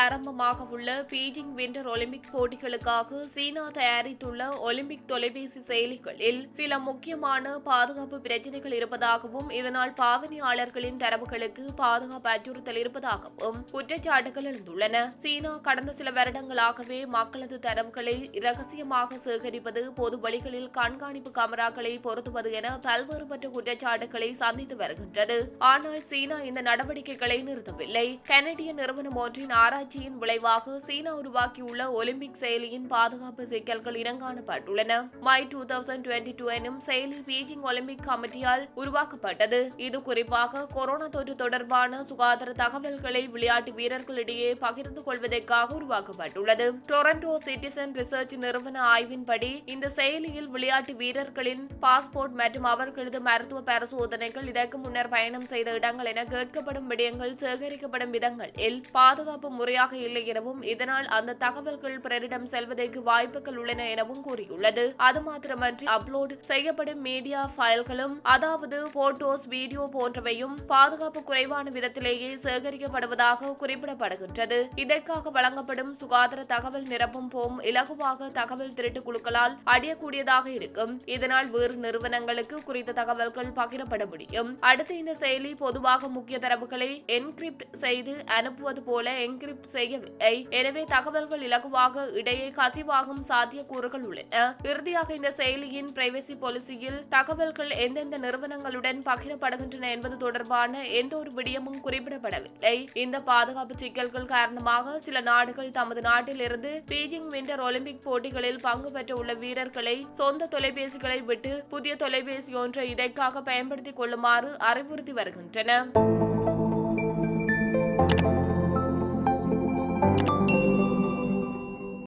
ஆரம்பமாக உள்ள Beijing winter Olympic போட்டிகளுக்காக சீனா தயாரித்துள்ள ஒலிம்பிக் தொலைபேசி செயலிகளில் சில முக்கியமான பாதுகாப்பு பிரச்சினைகள் இருப்பதாகவும் இதனால் பாவனையாளர்களின் தரவுகளுக்கு பாதுகாப்பு அச்சுறுத்தல் இருப்பதாகவும் குற்றச்சாட்டுகள் எழுந்துள்ளன. சீனா கடந்த சில வருடங்களாகவே மக்களது தரவுகளை இரகசியமாக சேகரிப்பது, பொது வழிகளில் கண்காணிப்பு கேமராக்களை பொருத்துவது என பல்வேறுபட்ட குற்றச்சாட்டுகளை சந்தித்து வருகின்றது. ஆனால் சீனா இந்த நடவடிக்கைகளை நிறுத்தவில்லை. கனடிய நிறுவனம் ஒன்றின் ஆராய்ச்சியின் விளைவாக சீனா உருவாக்கியுள்ள ஒலிம்பிக் செயலியின் பாதுகாப்பு சிக்கல்கள் இனங்காணப்பட்டுள்ளன. மை 2022 எனும் செயலி பீஜிங் ஒலிம்பிக் கமிட்டியால் உருவாக்கப்பட்டது. இது குறிப்பாக கொரோனா தொற்று தொடர்பான சுகாதார தகவல்களை விளையாட்டு வீரர்களிடையே பகிர்ந்து கொள்வதற்காக உருவாக்கப்பட்டுள்ளது. டொரண்டோ சிட்டிசன் ரிசர்ச் நிறுவன ஆய்வின்படி இந்த செயலியில் விளையாட்டு வீரர்களின் பாஸ்போர்ட் மற்றும் அவர்களது மருத்துவ பரிசோதனைகள், இதற்கு முன்னர் பயணம் செய்த இடங்கள் என கேட்கப்படும் விடயங்கள் சேகரிக்கப்படும் விதங்களில் பாதுகாப்பு முறையாக இல்லை எனவும் இதனால் அந்த தகவல்கள் பிறரிடம் செல்வதற்கு வாய்ப்புகள் உள்ளன எனவும் கூறியுள்ளது. அது மாத்திரமன்றி அப்லோட் செய்யப்படும் மீடியா ஃபைல்களும், அதாவது போட்டோஸ், வீடியோ போன்றவையும் பாதுகாப்பு குறைவான விதத்திலேயே சேகரிக்கப்படுவதாக குறிப்பிடப்படுகின்றது. இதற்காக வழங்கப்படும் சுகாதார தகவல் நிரப்பும் போம் இலகுவாக தகவல் திருட்டு குழுக்களால் அடையக்கூடியதாக இருக்கும். இதனால் வேறு நிறுவனங்களுக்கு குறித்த தகவல்கள் பகிரப்பட முடியும். அடுத்து இந்த செயலி பொதுவாக முக்கிய தரவுகளை என்கிரிப்ட் செய்து அனுப்புவது போல என்கிரிப்ட் செய்யவில்லை. எனவே தகவல்கள் இலகுவாக இடையே கசிவாகும் சாத்தியக்கூறுகள் உள்ளன. இறுதியாக இந்த செயலியின் பிரைவசி பாலிசியில் தகவல்கள் எந்தெந்த நிறுவனங்களுடன் பகிரப்படுகின்றன என்பது தொடர்பான எந்த ஒரு விடயமும் குறிப்பிடப்படவில்லை. இந்த பாதுகாப்பு சிக்கல்கள் காரணமாக சில நாடுகள் தமது நாட்டில் இருந்து பீஜிங் வின்டர் ஒலிம்பிக் போட்டிகளில் பங்கு பெற்ற உள்ள வீரர்களை சொந்த தொலைபேசிகளை விட்டு புதிய தொலைபேசி ஒன்றை இதற்காக பயன்படுத்திக் கொள்ளுமாறு அறிவுறுத்தி வருகின்றன.